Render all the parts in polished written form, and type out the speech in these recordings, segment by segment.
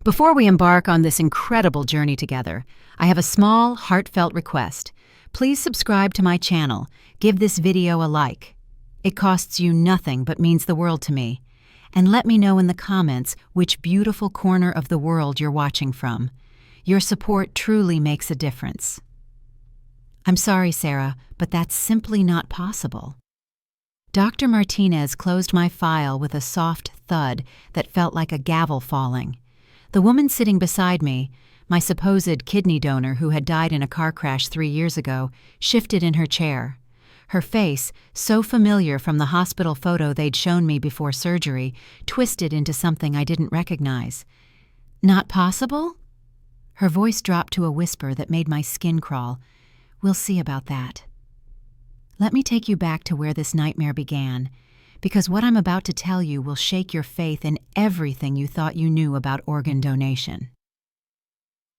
Before we embark on this incredible journey together, I have a small, heartfelt request. Please subscribe to my channel. Give this video a like. It costs you nothing but means the world to me. And let me know in the comments which beautiful corner of the world you're watching from. Your support truly makes a difference. I'm sorry, Sarah, but that's simply not possible. Dr. Martinez closed my file with a soft thud that felt like a gavel falling. The woman sitting beside me, my supposed kidney donor who had died in a car crash 3 years ago, shifted in her chair. Her face, so familiar from the hospital photo they'd shown me before surgery, twisted into something I didn't recognize. Not possible? Her voice dropped to a whisper that made my skin crawl. We'll see about that. Let me take you back to where this nightmare began, because what I'm about to tell you will shake your faith in everything you thought you knew about organ donation.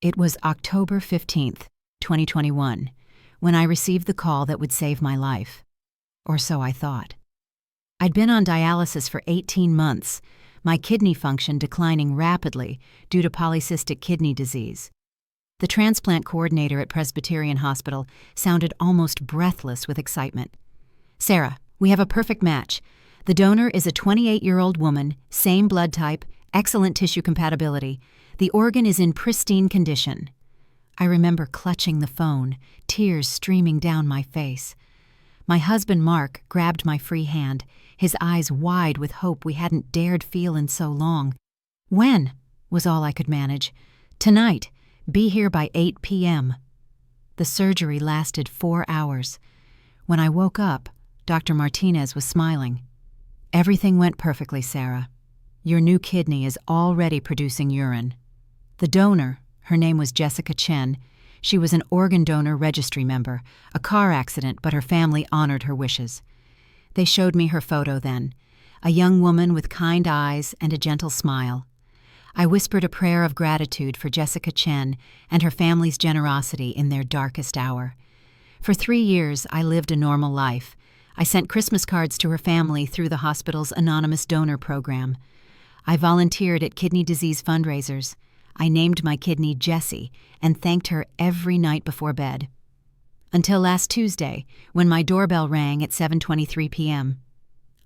It was October 15th, 2021, when I received the call that would save my life. Or so I thought. I'd been on dialysis for 18 months, my kidney function declining rapidly due to polycystic kidney disease. The transplant coordinator at Presbyterian Hospital sounded almost breathless with excitement. "Sarah, we have a perfect match. The donor is a 28-year-old woman, same blood type, excellent tissue compatibility. The organ is in pristine condition." I remember clutching the phone, tears streaming down my face. My husband Mark grabbed my free hand, his eyes wide with hope we hadn't dared feel in so long. "When?" was all I could manage. "Tonight. Be here by 8 p.m. The surgery lasted 4 hours. When I woke up, Dr. Martinez was smiling. "Everything went perfectly, Sarah. Your new kidney is already producing urine." The donor, her name was Jessica Chen. She was an organ donor registry member, a car accident, but her family honored her wishes. They showed me her photo then, a young woman with kind eyes and a gentle smile. I whispered a prayer of gratitude for Jessica Chen and her family's generosity in their darkest hour. For 3 years, I lived a normal life. I sent Christmas cards to her family through the hospital's anonymous donor program. I volunteered at kidney disease fundraisers. I named my kidney Jessie and thanked her every night before bed. Until last Tuesday, when my doorbell rang at 7:23 p.m.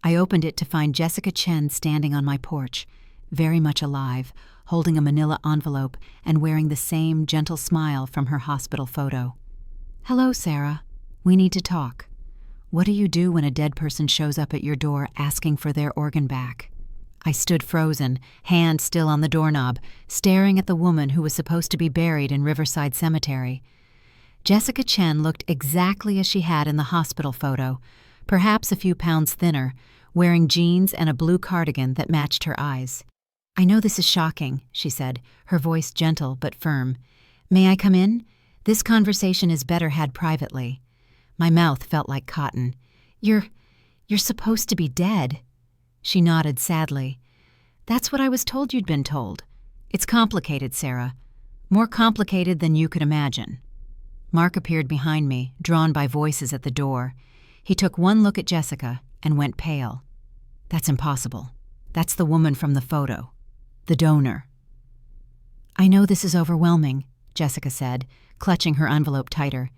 I opened it to find Jessica Chen standing on my porch, very much alive, holding a manila envelope and wearing the same gentle smile from her hospital photo. "Hello, Sarah. We need to talk. What do you do when a dead person shows up at your door asking for their organ back?" I stood frozen, hand still on the doorknob, staring at the woman who was supposed to be buried in Riverside Cemetery. Jessica Chen looked exactly as she had in the hospital photo, perhaps a few pounds thinner, wearing jeans and a blue cardigan that matched her eyes. "I know this is shocking," she said, her voice gentle but firm. "May I come in? This conversation is better had privately." My mouth felt like cotton. You're supposed to be dead." She nodded sadly. "That's what I was told you'd been told. It's complicated, Sarah. More complicated than you could imagine." Mark appeared behind me, drawn by voices at the door. He took one look at Jessica and went pale. "That's impossible. That's the woman from the photo. The donor." "I know this is overwhelming," Jessica said, clutching her envelope tighter.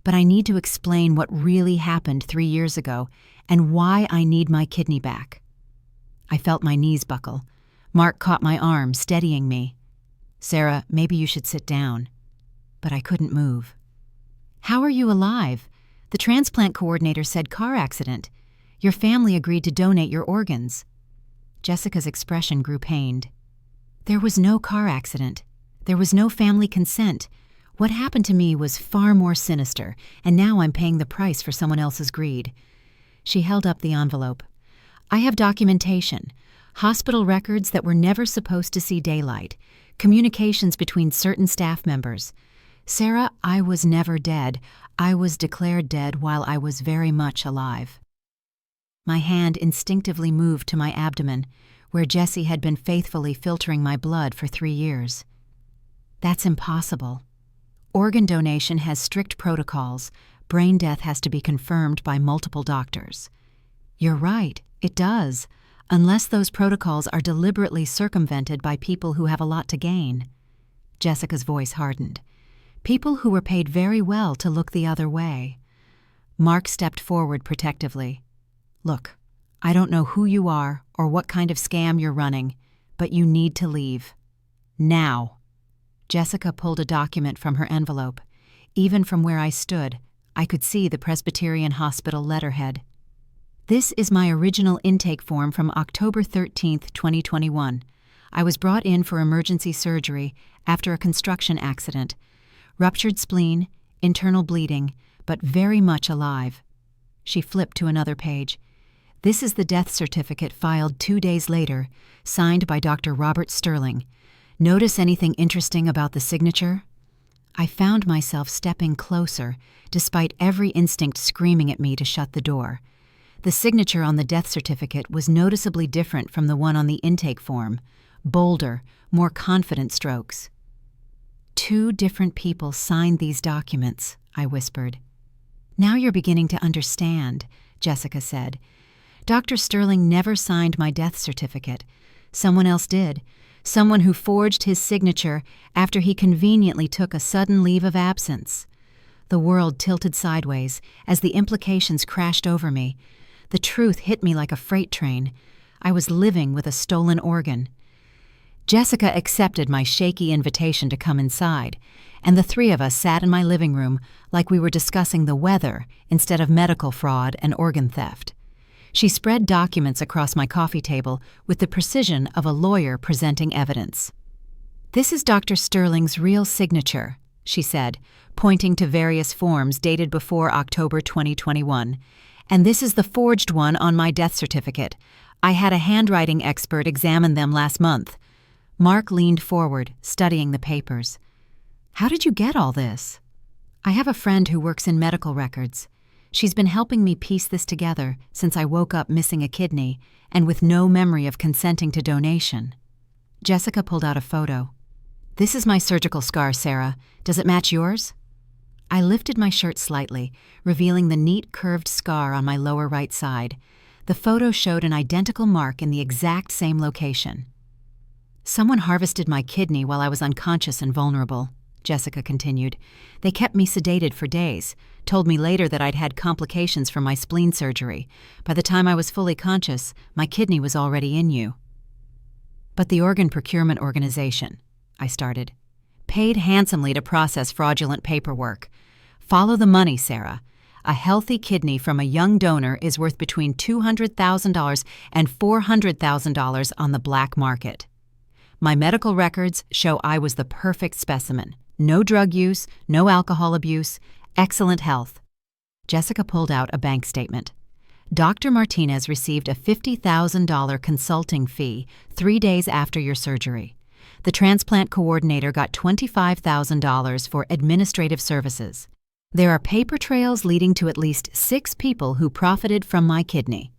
"But I need to explain what really happened 3 years ago and why I need my kidney back." I felt my knees buckle. Mark caught my arm, steadying me. "Sarah, maybe you should sit down." But I couldn't move. "How are you alive? The transplant coordinator said car accident. Your family agreed to donate your organs." Jessica's expression grew pained. "There was no car accident. There was no family consent. What happened to me was far more sinister, and now I'm paying the price for someone else's greed." She held up the envelope. "I have documentation, hospital records that were never supposed to see daylight, communications between certain staff members. Sarah, I was never dead. I was declared dead while I was very much alive." My hand instinctively moved to my abdomen, where Jessie had been faithfully filtering my blood for 3 years. "That's impossible. Organ donation has strict protocols. Brain death has to be confirmed by multiple doctors." "You're right, it does. Unless those protocols are deliberately circumvented by people who have a lot to gain. Jessica's voice hardened. People who were paid very well to look the other way. Mark stepped forward protectively. Look, I don't know who you are or what kind of scam you're running, but you need to leave. Now. Jessica pulled a document from her envelope. Even from where I stood, I could see the Presbyterian Hospital letterhead. This is my original intake form from October 13, 2021. I was brought in for emergency surgery after a construction accident. Ruptured spleen, internal bleeding, but very much alive. She flipped to another page. This is the death certificate filed 2 days later, signed by Dr. Robert Sterling. Notice anything interesting about the signature? I found myself stepping closer, despite every instinct screaming at me to shut the door. The signature on the death certificate was noticeably different from the one on the intake form. Bolder, more confident strokes. 2 different people signed these documents, I whispered. Now you're beginning to understand, Jessica said. Dr. Sterling never signed my death certificate. Someone else did. Someone who forged his signature after he conveniently took a sudden leave of absence. The world tilted sideways as the implications crashed over me. The truth hit me like a freight train. I was living with a stolen organ. Jessica accepted my shaky invitation to come inside, and the 3 of us sat in my living room like we were discussing the weather instead of medical fraud and organ theft. She spread documents across my coffee table with the precision of a lawyer presenting evidence. This is Dr. Sterling's real signature, she said, pointing to various forms dated before October 2021. And this is the forged one on my death certificate. I had a handwriting expert examine them last month. Mark leaned forward, studying the papers. How did you get all this? I have a friend who works in medical records. She's been helping me piece this together since I woke up missing a kidney and with no memory of consenting to donation. Jessica pulled out a photo. This is my surgical scar, Sarah. Does it match yours? I lifted my shirt slightly, revealing the neat curved scar on my lower right side. The photo showed an identical mark in the exact same location. Someone harvested my kidney while I was unconscious and vulnerable, Jessica continued. They kept me sedated for days, told me later that I'd had complications from my spleen surgery. By the time I was fully conscious, my kidney was already in you. But the organ procurement organization, I started, paid handsomely to process fraudulent paperwork. Follow the money, Sarah. A healthy kidney from a young donor is worth between $200,000 and $400,000 on the black market. My medical records show I was the perfect specimen. No drug use, no alcohol abuse, excellent health. Jessica pulled out a bank statement. Dr. Martinez received a $50,000 consulting fee 3 days after your surgery. The transplant coordinator got $25,000 for administrative services. There are paper trails leading to at least 6 people who profited from my kidney.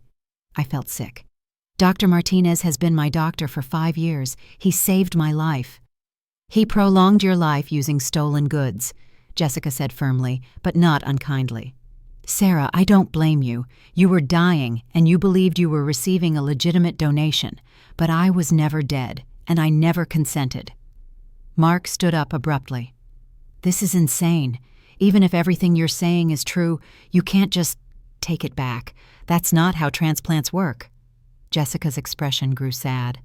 I felt sick. Dr. Martinez has been my doctor for 5 years. He saved my life. He prolonged your life using stolen goods, Jessica said firmly, but not unkindly. Sarah, I don't blame you. You were dying, and you believed you were receiving a legitimate donation, but I was never dead, and I never consented. Mark stood up abruptly. This is insane. Even if everything you're saying is true, you can't just take it back. That's not how transplants work. Jessica's expression grew sad.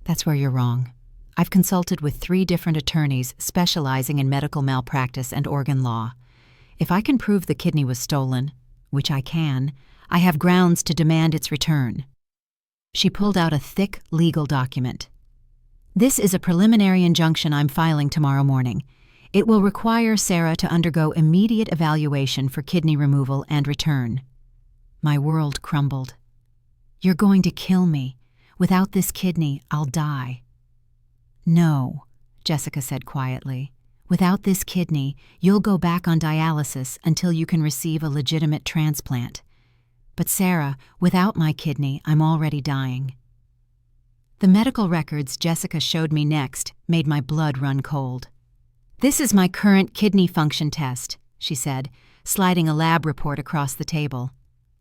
That's where you're wrong. I've consulted with 3 different attorneys specializing in medical malpractice and organ law. If I can prove the kidney was stolen, which I can, I have grounds to demand its return. She pulled out a thick legal document. This is a preliminary injunction I'm filing tomorrow morning. It will require Sarah to undergo immediate evaluation for kidney removal and return. My world crumbled. You're going to kill me. Without this kidney, I'll die. No, Jessica said quietly. Without this kidney, you'll go back on dialysis until you can receive a legitimate transplant. But Sarah, without my kidney, I'm already dying. The medical records Jessica showed me next made my blood run cold. This is my current kidney function test, she said, sliding a lab report across the table.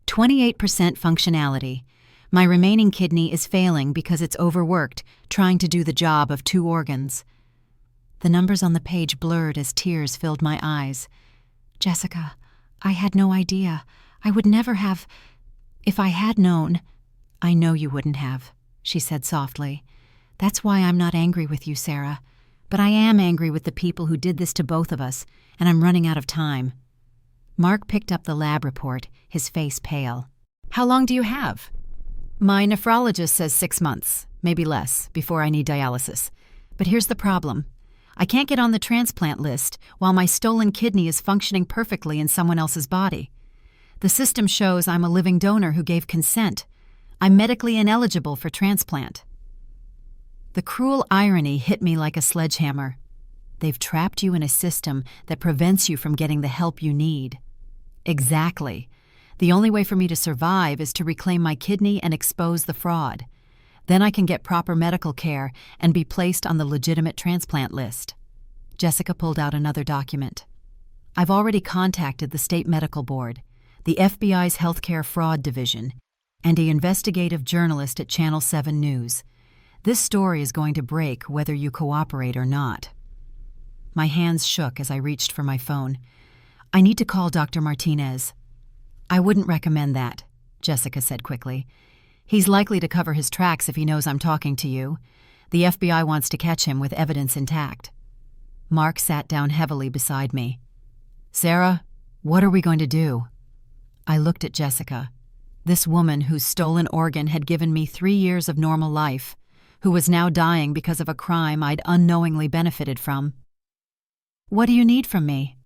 28% functionality. My remaining kidney is failing because it's overworked, trying to do the job of 2 organs. The numbers on the page blurred as tears filled my eyes. Jessica, I had no idea. I would never have. If I had known. I know you wouldn't have, she said softly. That's why I'm not angry with you, Sarah. But I am angry with the people who did this to both of us, and I'm running out of time. Mark picked up the lab report, his face pale. How long do you have? My nephrologist says 6 months, maybe less, before I need dialysis. But here's the problem. I can't get on the transplant list while my stolen kidney is functioning perfectly in someone else's body. The system shows I'm a living donor who gave consent. I'm medically ineligible for transplant. The cruel irony hit me like a sledgehammer. They've trapped you in a system that prevents you from getting the help you need. Exactly. The only way for me to survive is to reclaim my kidney and expose the fraud. Then I can get proper medical care and be placed on the legitimate transplant list. Jessica pulled out another document. I've already contacted the State Medical Board, the FBI's Healthcare Fraud Division, and an investigative journalist at Channel 7 News. This story is going to break whether you cooperate or not. My hands shook as I reached for my phone. I need to call Dr. Martinez. I wouldn't recommend that, Jessica said quickly. He's likely to cover his tracks if he knows I'm talking to you. The FBI wants to catch him with evidence intact. Mark sat down heavily beside me. Sarah, what are we going to do? I looked at Jessica, this woman whose stolen organ had given me 3 years of normal life, who was now dying because of a crime I'd unknowingly benefited from. What do you need from me?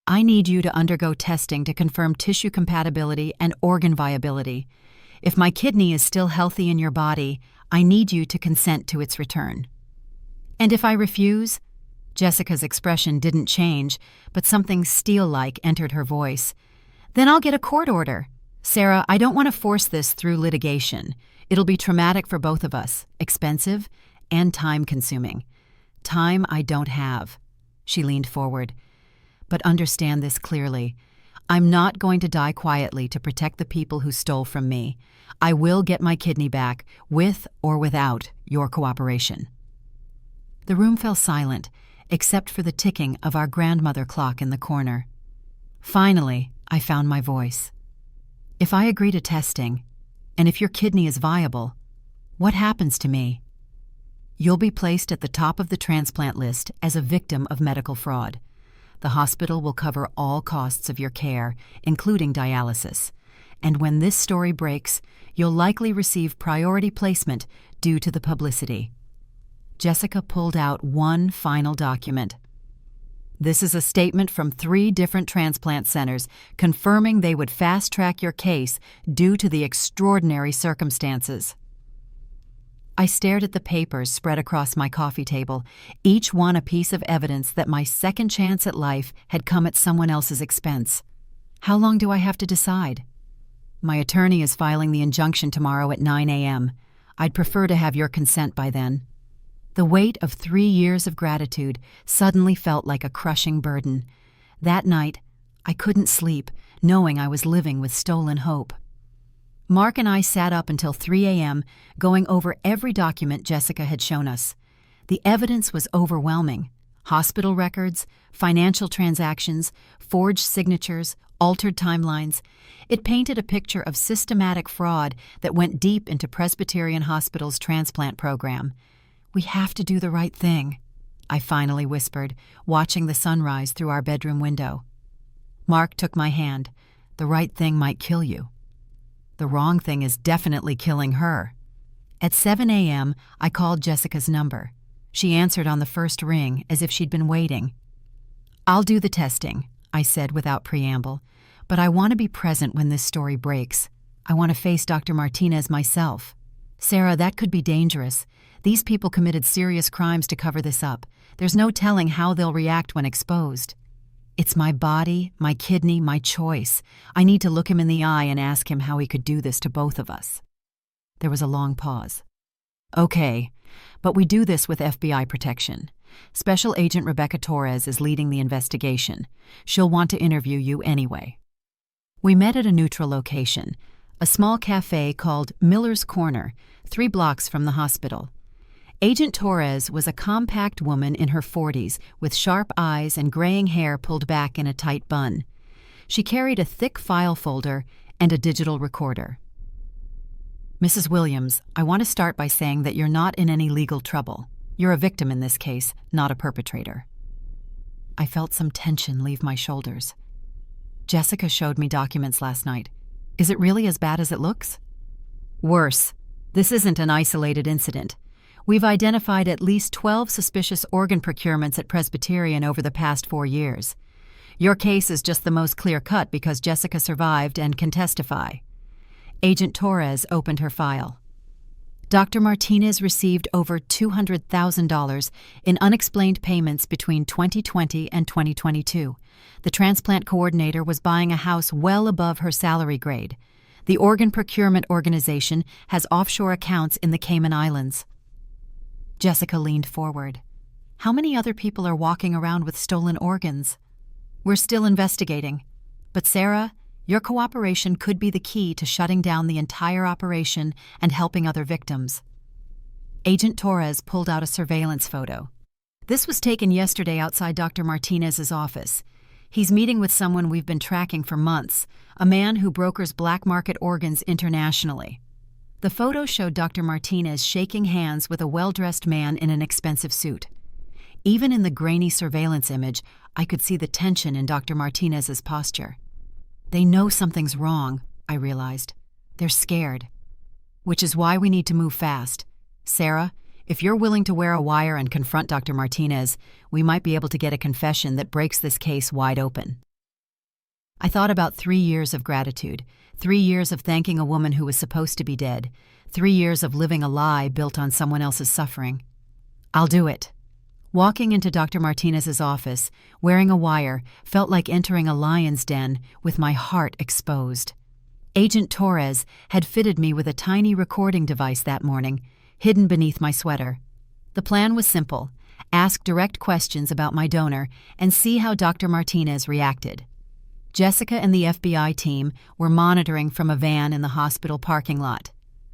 I need you to undergo testing to confirm tissue compatibility and organ viability. If my kidney is still healthy in your body, I need you to consent to its return. And if I refuse? Jessica's expression didn't change, but something steel-like entered her voice. Then I'll get a court order. Sarah, I don't want to force this through litigation. It'll be traumatic for both of us, expensive and time-consuming. Time I don't have. She leaned forward. But understand this clearly. I'm not going to die quietly to protect the people who stole from me. I will get my kidney back, with or without your cooperation. The room fell silent, except for the ticking of our grandmother clock in the corner. Finally, I found my voice. If I agree to testing, and if your kidney is viable, what happens to me? You'll be placed at the top of the transplant list as a victim of medical fraud. The hospital will cover all costs of your care, including dialysis. And when this story breaks, you'll likely receive priority placement due to the publicity. Jessica pulled out one final document. This is a statement from 3 different transplant centers confirming they would fast-track your case due to the extraordinary circumstances. I stared at the papers spread across my coffee table, each one a piece of evidence that my second chance at life had come at someone else's expense. How long do I have to decide? My attorney is filing the injunction tomorrow at 9 a.m. I'd prefer to have your consent by then. The weight of 3 years of gratitude suddenly felt like a crushing burden. That night, I couldn't sleep, knowing I was living with stolen hope. Mark and I sat up until 3 a.m., going over every document Jessica had shown us. The evidence was overwhelming. Hospital records, financial transactions, forged signatures, altered timelines. It painted a picture of systematic fraud that went deep into Presbyterian Hospital's transplant program. We have to do the right thing, I finally whispered, watching the sunrise through our bedroom window. Mark took my hand. The right thing might kill you. The wrong thing is definitely killing her. At 7 a.m., I called Jessica's number. She answered on the first ring, as if she'd been waiting. I'll do the testing, I said without preamble, but I want to be present when this story breaks. I want to face Dr. Martinez myself. Sarah, that could be dangerous. These people committed serious crimes to cover this up. There's no telling how they'll react when exposed. It's my body, my kidney, my choice. I need to look him in the eye and ask him how he could do this to both of us. There was a long pause. Okay, but we do this with FBI protection. Special Agent Rebecca Torres is leading the investigation. She'll want to interview you anyway. We met at a neutral location, a small cafe called Miller's Corner, 3 blocks from the hospital. Agent Torres was a compact woman in her 40s with sharp eyes and graying hair pulled back in a tight bun. She carried a thick file folder and a digital recorder. "Mrs. Williams, I want to start by saying that you're not in any legal trouble. You're a victim in this case, not a perpetrator." I felt some tension leave my shoulders. "Jessica showed me documents last night. Is it really as bad as it looks?" "Worse. This isn't an isolated incident. We've identified at least 12 suspicious organ procurements at Presbyterian over the past 4 years. Your case is just the most clear-cut because Jessica survived and can testify." Agent Torres opened her file. Dr. Martinez received over $200,000 in unexplained payments between 2020 and 2022. The transplant coordinator was buying a house well above her salary grade. The organ procurement organization has offshore accounts in the Cayman Islands. Jessica leaned forward. "How many other people are walking around with stolen organs?" "We're still investigating. But Sarah, your cooperation could be the key to shutting down the entire operation and helping other victims." Agent Torres pulled out a surveillance photo. "This was taken yesterday outside Dr. Martinez's office. He's meeting with someone we've been tracking for months, a man who brokers black market organs internationally." The photo showed Dr. Martinez shaking hands with a well-dressed man in an expensive suit. Even in the grainy surveillance image, I could see the tension in Dr. Martinez's posture. They know something's wrong, I realized. They're scared. Which is why we need to move fast. Sarah, if you're willing to wear a wire and confront Dr. Martinez, we might be able to get a confession that breaks this case wide open. I thought about 3 years of gratitude, 3 years of thanking a woman who was supposed to be dead, 3 years of living a lie built on someone else's suffering. I'll do it. Walking into Dr. Martinez's office, wearing a wire, felt like entering a lion's den with my heart exposed. Agent Torres had fitted me with a tiny recording device that morning, hidden beneath my sweater. The plan was simple: ask direct questions about my donor and see how Dr. Martinez reacted. Jessica and the FBI team were monitoring from a van in the hospital parking lot.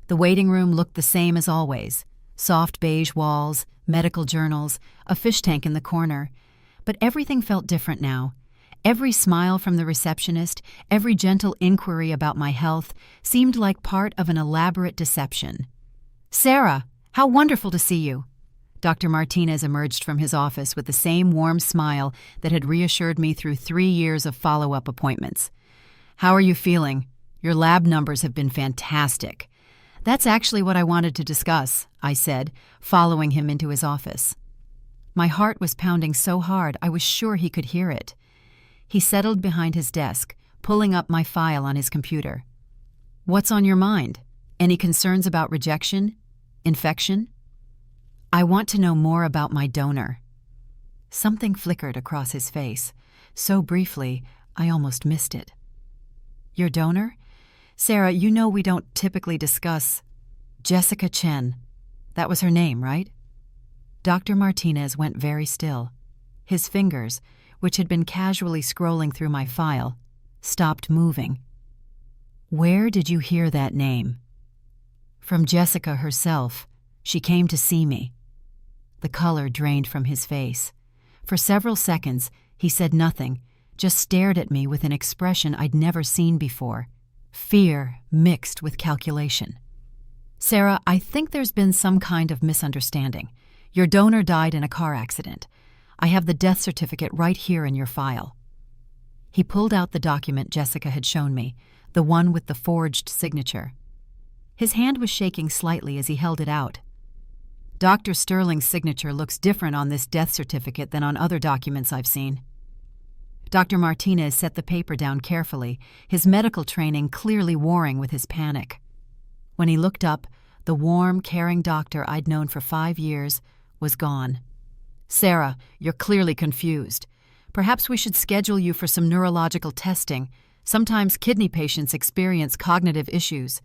The waiting room looked the same as always: soft beige walls, medical journals, a fish tank in the corner. But everything felt different now. Every smile from the receptionist, every gentle inquiry about my health seemed like part of an elaborate deception. "Sarah, how wonderful to see you." Dr. Martinez emerged from his office with the same warm smile that had reassured me through 3 years of follow-up appointments. "How are you feeling? Your lab numbers have been fantastic." "That's actually what I wanted to discuss," I said, following him into his office. My heart was pounding so hard I was sure he could hear it. He settled behind his desk, pulling up my file on his computer. "What's on your mind? Any concerns about rejection? Infection?" "I want to know more about my donor." Something flickered across his face, so briefly I almost missed it. "Your donor? Sarah, you know we don't typically discuss—" "Jessica Chen. That was her name, right?" Dr. Martinez went very still. His fingers, which had been casually scrolling through my file, stopped moving. "Where did you hear that name?" "From Jessica herself. She came to see me." The color drained from his face. For several seconds, he said nothing, just stared at me with an expression I'd never seen before. Fear mixed with calculation. "Sarah, I think there's been some kind of misunderstanding. Your donor died in a car accident. I have the death certificate right here in your file." He pulled out the document Jessica had shown me, the one with the forged signature. His hand was shaking slightly as he held it out. "Dr. Sterling's signature looks different on this death certificate than on other documents I've seen." Dr. Martinez set the paper down carefully, his medical training clearly warring with his panic. When he looked up, the warm, caring doctor I'd known for 5 years was gone. "Sarah, you're clearly confused. Perhaps we should schedule you for some neurological testing. Sometimes kidney patients experience cognitive issues."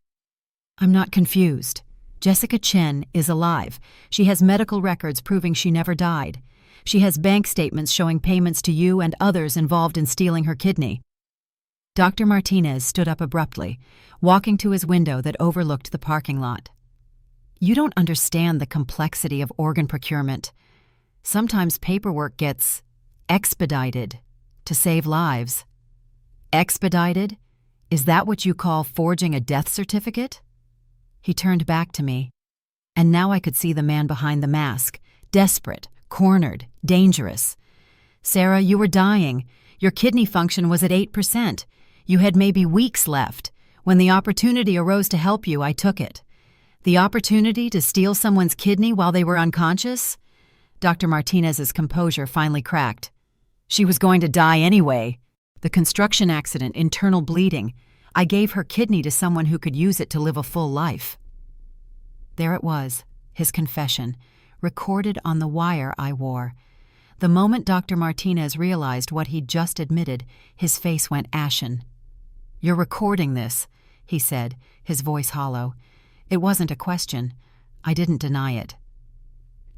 "I'm not confused. Jessica Chen is alive. She has medical records proving she never died. She has bank statements showing payments to you and others involved in stealing her kidney." Dr. Martinez stood up abruptly, walking to his window that overlooked the parking lot. "You don't understand the complexity of organ procurement. Sometimes paperwork gets expedited to save lives." "Expedited? Is that what you call forging a death certificate?" He turned back to me, and now I could see the man behind the mask, desperate, cornered, dangerous. "Sarah, you were dying. Your kidney function was at 8%. You had maybe weeks left. When the opportunity arose to help you, I took it." "The opportunity to steal someone's kidney while they were unconscious?" Dr. Martinez's composure finally cracked. "She was going to die anyway. The construction accident, internal bleeding. I gave her kidney to someone who could use it to live a full life." There it was, his confession, recorded on the wire I wore. The moment Dr. Martinez realized what he'd just admitted, his face went ashen. "You're recording this," he said, his voice hollow. It wasn't a question. I didn't deny it.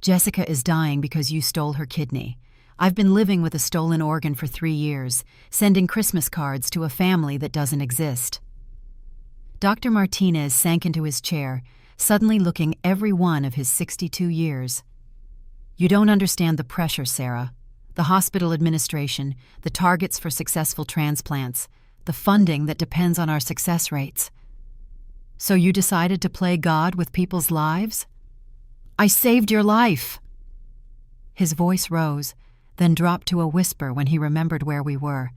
"Jessica is dying because you stole her kidney. I've been living with a stolen organ for 3 years, sending Christmas cards to a family that doesn't exist." Dr. Martinez sank into his chair, suddenly looking every one of his 62 years. "You don't understand the pressure, Sarah. The hospital administration, the targets for successful transplants, the funding that depends on our success rates. So you decided to play God with people's lives?" "I saved your life." His voice rose, then dropped to a whisper when he remembered where we were.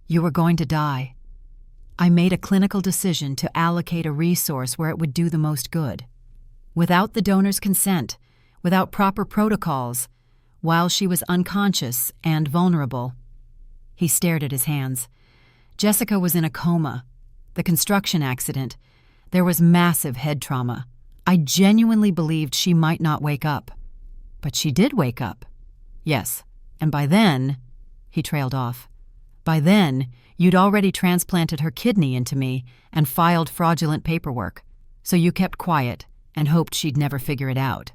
"You were going to die. I made a clinical decision to allocate a resource where it would do the most good. Without the donor's consent, without proper protocols, while she was unconscious and vulnerable." He stared at his hands. "Jessica was in a coma. The construction accident. There was massive head trauma. I genuinely believed she might not wake up. But she did wake up. Yes, and by then," he trailed off, "by then, you'd already transplanted her kidney into me and filed fraudulent paperwork, so you kept quiet and hoped she'd never figure it out."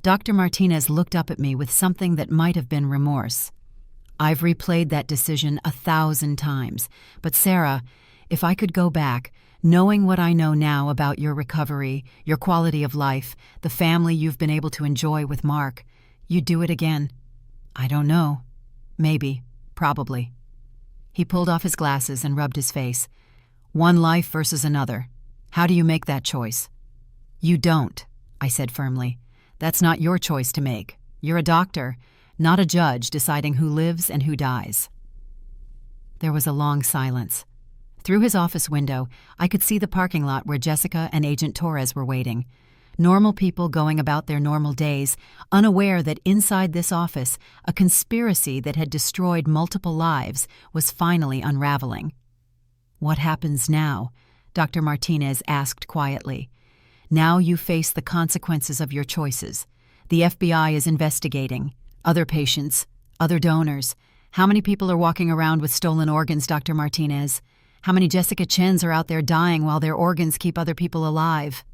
Dr. Martinez looked up at me with something that might have been remorse. "I've replayed that decision 1,000 times, but Sarah, if I could go back, knowing what I know now about your recovery, your quality of life, the family you've been able to enjoy with Mark, you'd do it again." "I don't know. Maybe. Probably." He pulled off his glasses and rubbed his face. "One life versus another. How do you make that choice?" "You don't," I said firmly. "That's not your choice to make. You're a doctor, not a judge deciding who lives and who dies." There was a long silence. Through his office window, I could see the parking lot where Jessica and Agent Torres were waiting. Normal people going about their normal days, unaware that inside this office, a conspiracy that had destroyed multiple lives was finally unraveling. "What happens now?" Dr. Martinez asked quietly. "Now you face the consequences of your choices. The FBI is investigating. Other patients, other donors. How many people are walking around with stolen organs, Dr. Martinez? How many Jessica Chens are out there dying while their organs keep other people alive?"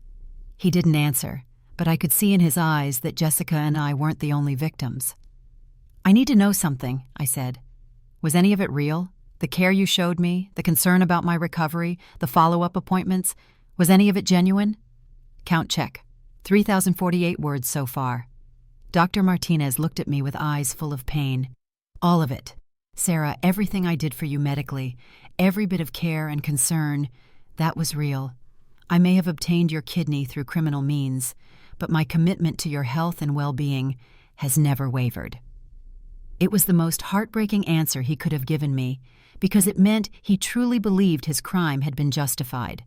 He didn't answer, but I could see in his eyes that Jessica and I weren't the only victims. "I need to know something," I said. "Was any of it real? The care you showed me, the concern about my recovery, the follow-up appointments, was any of it genuine?" Count check. 3,048 words so far. Dr. Martinez looked at me with eyes full of pain. "All of it. Sarah, everything I did for you medically, every bit of care and concern, that was real. I may have obtained your kidney through criminal means, but my commitment to your health and well-being has never wavered." It was the most heartbreaking answer he could have given me, because it meant he truly believed his crime had been justified.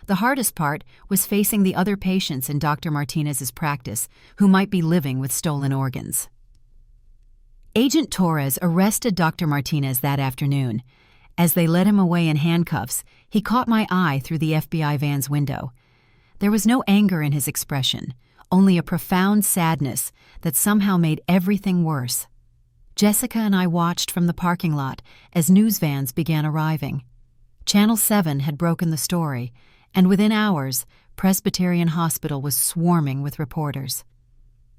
The hardest part was facing the other patients in Dr. Martinez's practice who might be living with stolen organs. Agent Torres arrested Dr. Martinez that afternoon. As they led him away in handcuffs, he caught my eye through the FBI van's window. There was no anger in his expression, only a profound sadness that somehow made everything worse. Jessica and I watched from the parking lot as news vans began arriving. Channel 7 had broken the story, and within hours, Presbyterian Hospital was swarming with reporters.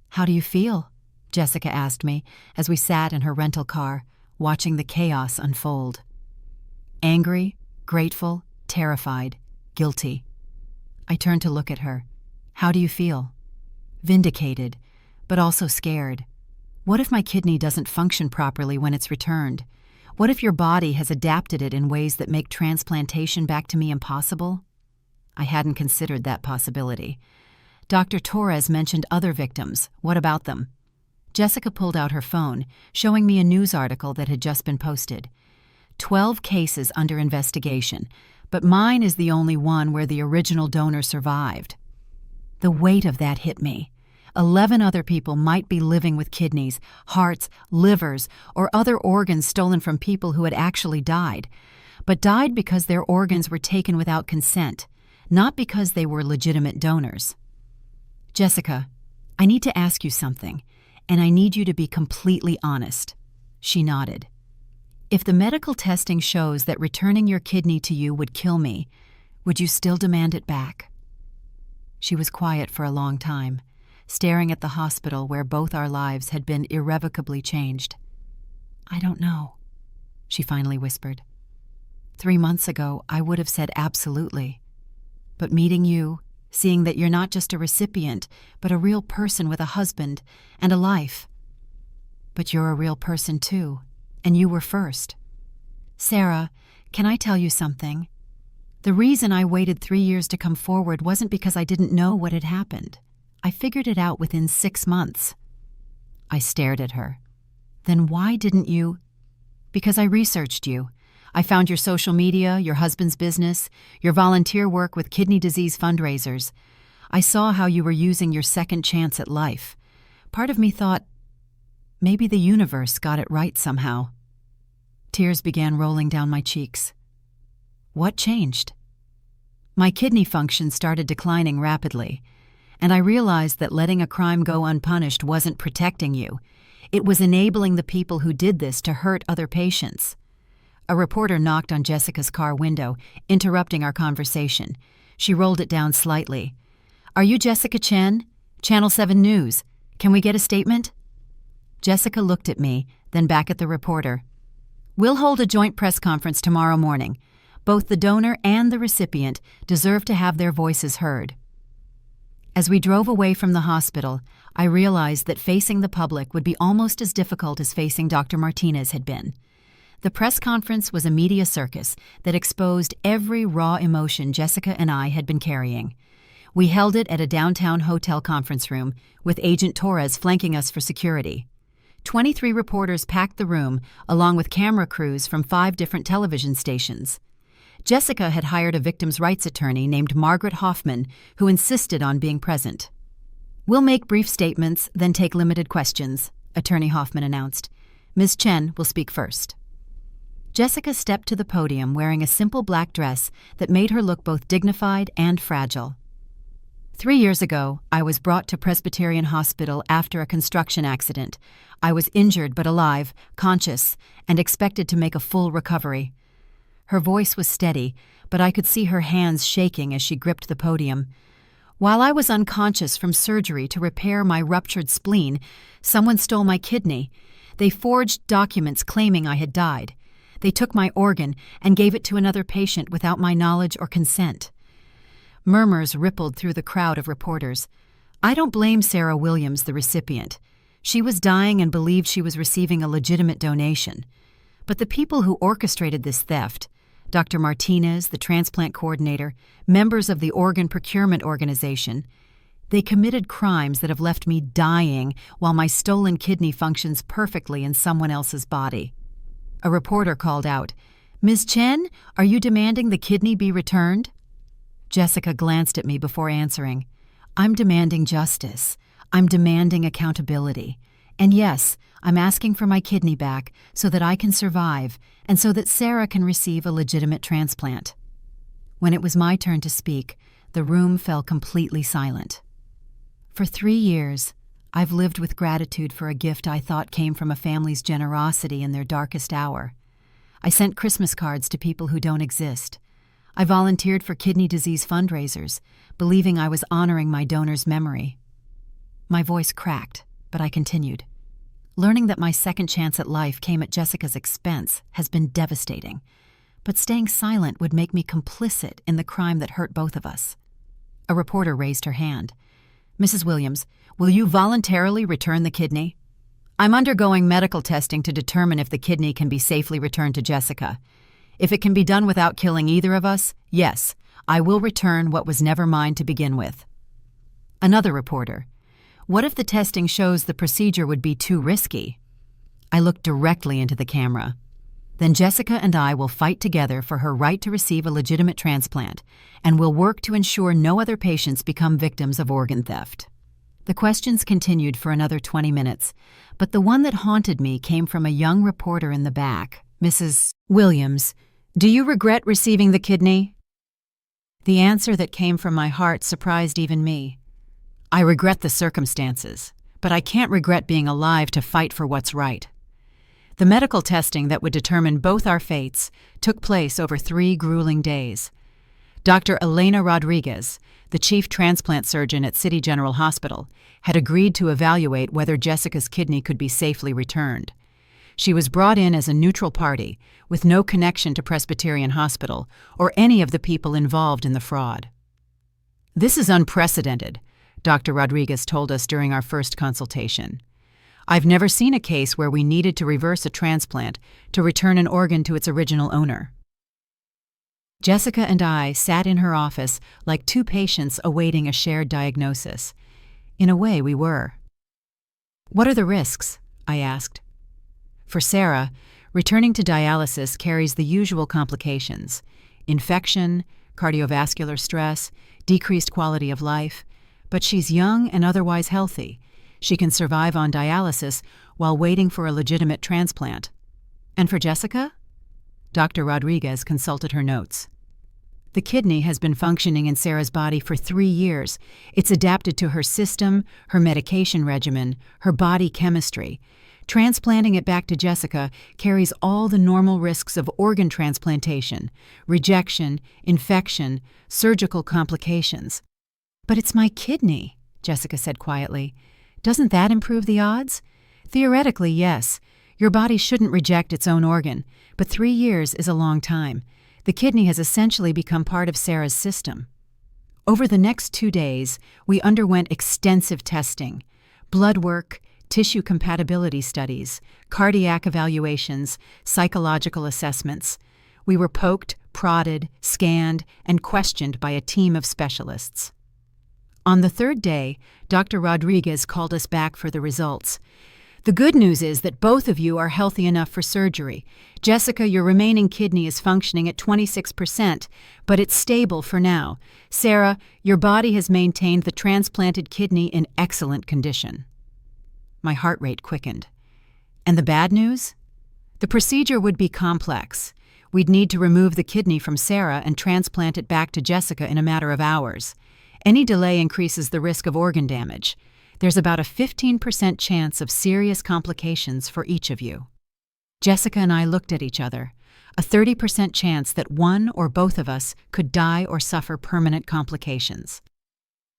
"How do you feel?" Jessica asked me as we sat in her rental car, watching the chaos unfold. Angry, grateful, terrified, guilty. I turned to look at her. How do you feel? Vindicated, but also scared. What if my kidney doesn't function properly when it's returned? What if your body has adapted it in ways that make transplantation back to me impossible? I hadn't considered that possibility. Dr. Torres mentioned other victims. What about them? Jessica pulled out her phone, showing me a news article that had just been posted. 12 cases under investigation, but mine is the only one where the original donor survived. The weight of that hit me. 11 other people might be living with kidneys, hearts, livers, or other organs stolen from people who had actually died, but died because their organs were taken without consent, not because they were legitimate donors. Jessica, I need to ask you something, and I need you to be completely honest. She nodded. If the medical testing shows that returning your kidney to you would kill me, would you still demand it back? She was quiet for a long time, staring at the hospital where both our lives had been irrevocably changed. I don't know, she finally whispered. 3 months ago, I would have said absolutely. But meeting you, seeing that you're not just a recipient, but a real person with a husband and a life. But you're a real person too, and you were first. Sarah, can I tell you something? The reason I waited 3 years to come forward wasn't because I didn't know what had happened. I figured it out within 6 months. I stared at her. Then why didn't you? Because I researched you. I found your social media, your husband's business, your volunteer work with kidney disease fundraisers. I saw how you were using your second chance at life. Part of me thought, maybe the universe got it right somehow. Tears began rolling down my cheeks. What changed? My kidney function started declining rapidly, and I realized that letting a crime go unpunished wasn't protecting you. It was enabling the people who did this to hurt other patients. A reporter knocked on Jessica's car window, interrupting our conversation. She rolled it down slightly. Are you Jessica Chen? Channel 7 News. Can we get a statement? Jessica looked at me, then back at the reporter. We'll hold a joint press conference tomorrow morning. Both the donor and the recipient deserve to have their voices heard. As we drove away from the hospital, I realized that facing the public would be almost as difficult as facing Dr. Martinez had been. The press conference was a media circus that exposed every raw emotion Jessica and I had been carrying. We held it at a downtown hotel conference room, with Agent Torres flanking us for security. 23 reporters packed the room, along with camera crews from 5 different television stations. Jessica had hired a victims' rights attorney named Margaret Hoffman, who insisted on being present. We'll make brief statements, then take limited questions, Attorney Hoffman announced. Ms. Chen will speak first. Jessica stepped to the podium wearing a simple black dress that made her look both dignified and fragile. 3 years ago, I was brought to Presbyterian Hospital after a construction accident. I was injured but alive, conscious, and expected to make a full recovery. Her voice was steady, but I could see her hands shaking as she gripped the podium. While I was unconscious from surgery to repair my ruptured spleen, someone stole my kidney. They forged documents claiming I had died. They took my organ and gave it to another patient without my knowledge or consent. Murmurs rippled through the crowd of reporters. I don't blame Sarah Williams, the recipient. She was dying and believed she was receiving a legitimate donation. But the people who orchestrated this theft, Dr. Martinez, the transplant coordinator, members of the organ procurement organization, they committed crimes that have left me dying while my stolen kidney functions perfectly in someone else's body. A reporter called out, Ms. Chen, are you demanding the kidney be returned? Jessica glanced at me before answering. I'm demanding justice. I'm demanding accountability. And yes, I'm asking for my kidney back so that I can survive and so that Sarah can receive a legitimate transplant. When it was my turn to speak, the room fell completely silent. For 3 years, I've lived with gratitude for a gift I thought came from a family's generosity in their darkest hour. I sent Christmas cards to people who don't exist. I volunteered for kidney disease fundraisers, believing I was honoring my donor's memory. My voice cracked, but I continued. Learning that my second chance at life came at Jessica's expense has been devastating. but staying silent would make me complicit in the crime that hurt both of us. A reporter raised her hand. "Mrs. Williams, will you voluntarily return the kidney?" "I'm undergoing medical testing to determine if the kidney can be safely returned to Jessica. If it can be done without killing either of us, yes, I will return what was never mine to begin with." Another reporter. "What if the testing shows the procedure would be too risky?" I looked directly into the camera. "Then Jessica and I will fight together for her right to receive a legitimate transplant, and will work to ensure no other patients become victims of organ theft." The questions continued for another 20 minutes, but the one that haunted me came from a young reporter in the back. "Mrs. Williams, do you regret receiving the kidney?" The answer that came from my heart surprised even me. "I regret the circumstances, but I can't regret being alive to fight for what's right." The medical testing that would determine both our fates took place over 3 grueling days. Dr. Elena Rodriguez, the chief transplant surgeon at City General Hospital, had agreed to evaluate whether Jessica's kidney could be safely returned. She was brought in as a neutral party, with no connection to Presbyterian Hospital or any of the people involved in the fraud. "This is unprecedented," Dr. Rodriguez told us during our first consultation. "I've never seen a case where we needed to reverse a transplant to return an organ to its original owner." Jessica and I sat in her office like 2 patients awaiting a shared diagnosis. In a way, we were. "What are the risks?" I asked. For Sarah, returning to dialysis carries the usual complications: infection, cardiovascular stress, decreased quality of life. But she's young and otherwise healthy. She can survive on dialysis while waiting for a legitimate transplant. And for Jessica? Dr. Rodriguez consulted her notes. "The kidney has been functioning in Sarah's body for 3 years. It's adapted to her system, her medication regimen, her body chemistry. Transplanting it back to Jessica carries all the normal risks of organ transplantation: rejection, infection, surgical complications." "But it's my kidney," Jessica said quietly. "Doesn't that improve the odds?" "Theoretically, yes. Your body shouldn't reject its own organ, but 3 years is a long time. The kidney has essentially become part of Sarah's system." Over the next 2 days, we underwent extensive testing: blood work, tissue compatibility studies, cardiac evaluations, psychological assessments. We were poked, prodded, scanned, and questioned by a team of specialists. On the 3rd day, Dr. Rodriguez called us back for the results. "The good news is that both of you are healthy enough for surgery. Jessica, your remaining kidney is functioning at 26%, but it's stable for now. Sarah, your body has maintained the transplanted kidney in excellent condition." My heart rate quickened. And the bad news? The procedure would be complex. We'd need to remove the kidney from Sarah and transplant it back to Jessica in a matter of hours. Any delay increases the risk of organ damage. There's about a 15% chance of serious complications for each of you. Jessica and I looked at each other. A 30% chance that one or both of us could die or suffer permanent complications.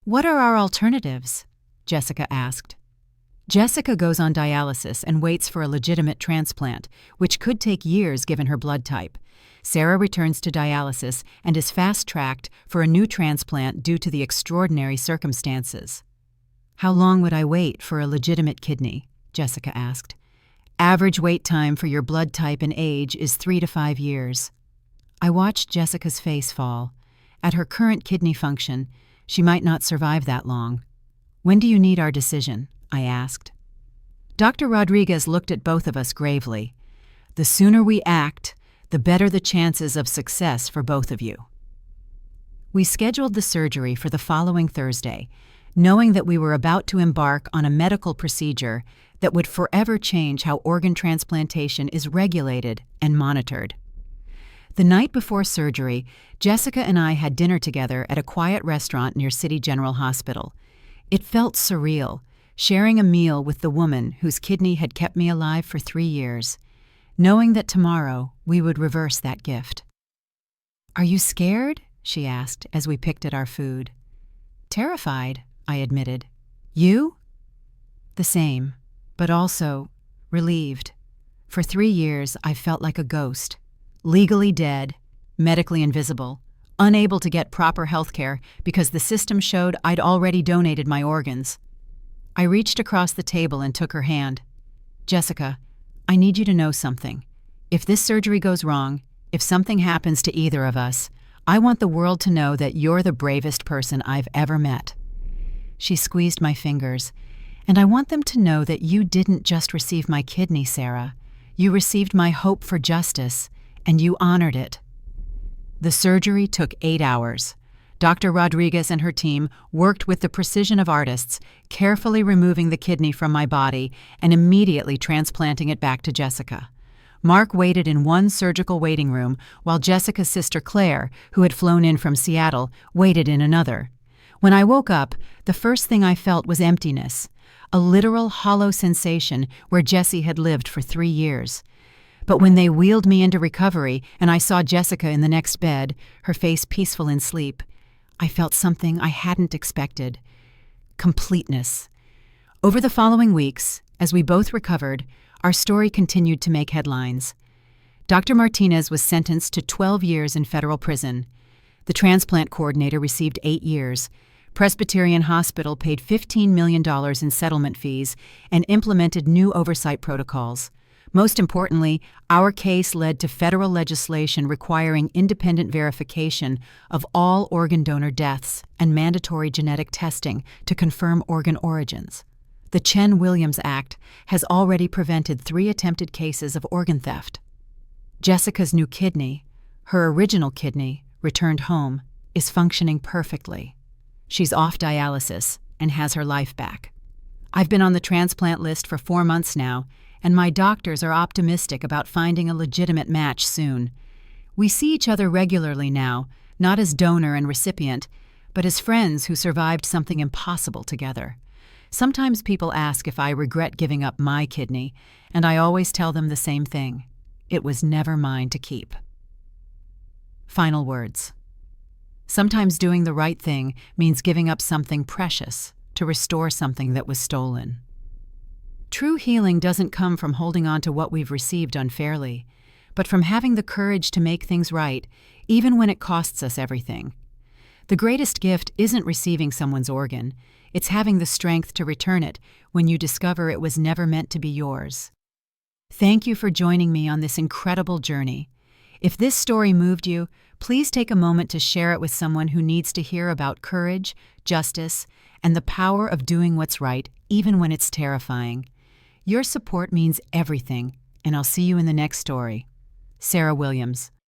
"What are our alternatives?" Jessica asked. Jessica goes on dialysis and waits for a legitimate transplant, which could take years given her blood type. Sarah returns to dialysis and is fast-tracked for a new transplant due to the extraordinary circumstances. "How long would I wait for a legitimate kidney?" Jessica asked. "Average wait time for your blood type and age is 3 to 5 years. I watched Jessica's face fall. At her current kidney function, she might not survive that long. "When do you need our decision?" I asked. Dr. Rodriguez looked at both of us gravely. "The sooner we act, the better the chances of success for both of you." We scheduled the surgery for the following Thursday, knowing that we were about to embark on a medical procedure that would forever change how organ transplantation is regulated and monitored. The night before surgery, Jessica and I had dinner together at a quiet restaurant near City General Hospital. It felt surreal, sharing a meal with the woman whose kidney had kept me alive for 3 years, knowing that tomorrow we would reverse that gift. "Are you scared?" she asked as we picked at our food. "Terrified," I admitted. "You?" "The same, but also relieved. For 3 years I felt like a ghost, legally dead, medically invisible, unable to get proper health care because the system showed I'd already donated my organs. I reached across the table and took her hand. "Jessica, I need you to know something. If this surgery goes wrong, if something happens to either of us, I want the world to know that you're the bravest person I've ever met." She squeezed my fingers. "And I want them to know that you didn't just receive my kidney, Sarah. You received my hope for justice, and you honored it." The surgery took 8 hours. Dr. Rodriguez and her team worked with the precision of artists, carefully removing the kidney from my body and immediately transplanting it back to Jessica. Mark waited in one surgical waiting room, while Jessica's sister Claire, who had flown in from Seattle, waited in another. When I woke up, the first thing I felt was emptiness, a literal hollow sensation where Jessie had lived for 3 years. But when they wheeled me into recovery and I saw Jessica in the next bed, her face peaceful in sleep, I felt something I hadn't expected: completeness. Over the following weeks, as we both recovered, our story continued to make headlines. Dr. Martinez was sentenced to 12 years in federal prison. The transplant coordinator received 8 years. Presbyterian Hospital paid $15 million in settlement fees and implemented new oversight protocols. Most importantly, our case led to federal legislation requiring independent verification of all organ donor deaths and mandatory genetic testing to confirm organ origins. The Chen-Williams Act has already prevented 3 attempted cases of organ theft. Jessica's new kidney, her original kidney, returned home, is functioning perfectly. She's off dialysis and has her life back. I've been on the transplant list for 4 months now, and my doctors are optimistic about finding a legitimate match soon. We see each other regularly now, not as donor and recipient, but as friends who survived something impossible together. Sometimes people ask if I regret giving up my kidney, and I always tell them the same thing: it was never mine to keep. Final words. Sometimes doing the right thing means giving up something precious to restore something that was stolen. True healing doesn't come from holding on to what we've received unfairly, but from having the courage to make things right, even when it costs us everything. The greatest gift isn't receiving someone's organ, it's having the strength to return it when you discover it was never meant to be yours. Thank you for joining me on this incredible journey. If this story moved you, please take a moment to share it with someone who needs to hear about courage, justice, and the power of doing what's right, even when it's terrifying. Your support means everything, and I'll see you in the next story. Sarah Williams.